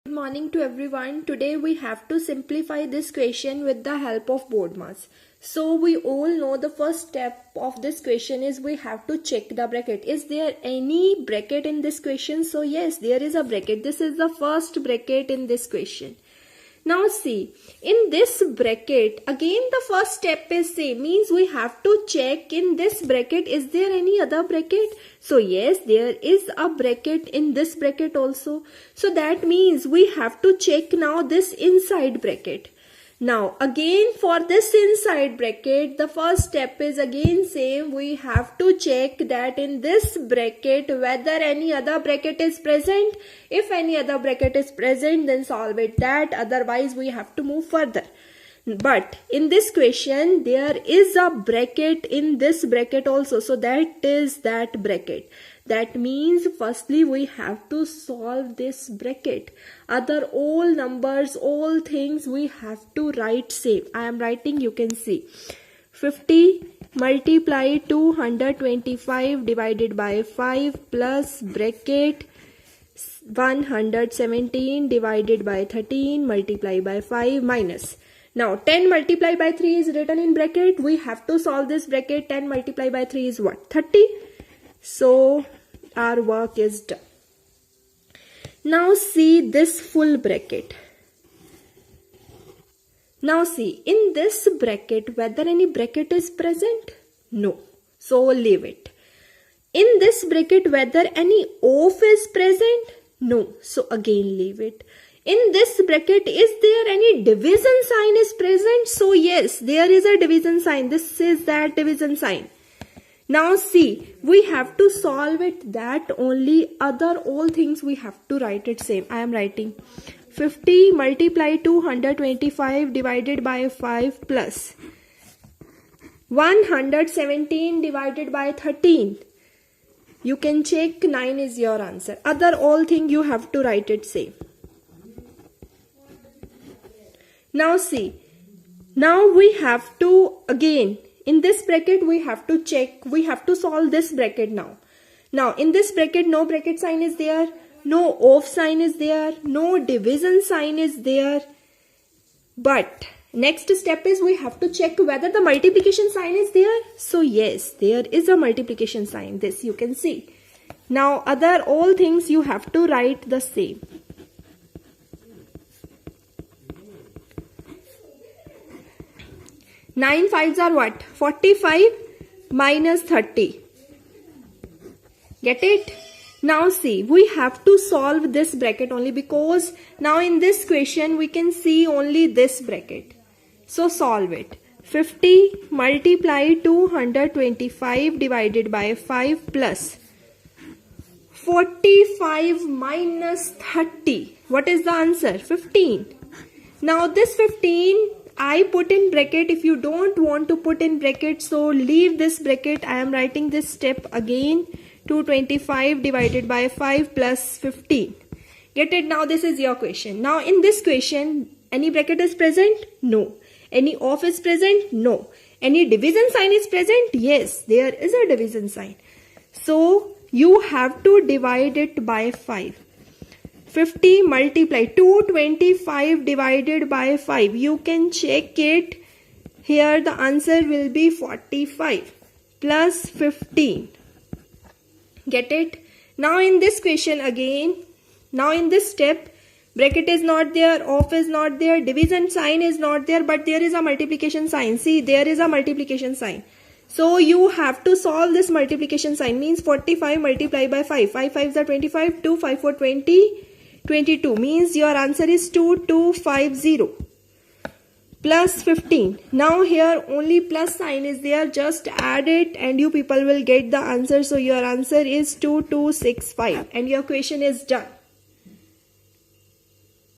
Good morning to everyone. Today we have to simplify this question with the help of BODMAS. So we all know the first step of this question is we have to check the bracket. Is there any bracket in this question? So yes, there is a bracket. This is the first bracket in this question. Now see, in this bracket, again the first step is same, means we have to check in this bracket, is there any other bracket? So yes, there is a bracket in this bracket also. So that means we have to check now this inside bracket. Now again for this inside bracket, the first step is again same. We have to check that in this bracket whether any other bracket is present. If any other bracket is present, then solve it that. Otherwise we have to move further. But in this question there is a bracket in this bracket also. So that is that bracket. That means firstly we have to solve this bracket. Other all numbers, all things we have to write same. I am writing, you can see. 50 multiply 225 divided by 5 plus bracket 117 divided by 13 multiply by 5 minus. Now 10 multiplied by 3 is written in bracket. We have to solve this bracket. 10 multiplied by 3 is what? 30. So our work is done. Now see this full bracket. Now see in this bracket whether any bracket is present? No. So leave it. In this bracket whether any off is present? No. So again leave it. In this bracket, is there any division sign is present? So yes, there is a division sign. This is that division sign. Now see, we have to solve it that only. Other all things we have to write it same. I am writing 50 multiply 225 divided by 5 plus 117 divided by 13. You can check 9 is your answer. Other all thing you have to write it same. Now see, now we have to again in this bracket we have to check, we have to solve this bracket now. Now in this bracket no bracket sign is there, no off sign is there, no division sign is there. But next step is we have to check whether the multiplication sign is there. So yes, there is a multiplication sign. This you can see. Now other all things you have to write the same. 9 5s are what? 45 minus 30. Get it? Now see, we have to solve this bracket only because now in this question we can see only this bracket. So solve it. 50 multiply 225 divided by 5 plus 45 minus 30. What is the answer? 15. Now this 15 I put in bracket. If you don't want to put in bracket, so leave this bracket. I am writing this step again. 225 divided by 5 plus 15. Get it? Now this is your question. Now in this question, any bracket is present? No. Any off is present? No. Any division sign is present? Yes, there is a division sign. So you have to divide it by 5. 50 multiply 225 divided by 5. You can check it. Here the answer will be 45 plus 15. Get it? Now in this question again, now in this step, bracket is not there, off is not there, division sign is not there, but there is a multiplication sign. See, there is a multiplication sign. So you have to solve this multiplication sign. Means 45 multiplied by 5. 5 5s are 25, 2 5 4 20. 22 means your answer is 2250 plus 15. Now here only plus sign is there, just add it and you people will get the answer. So your answer is 2265 and your question is done.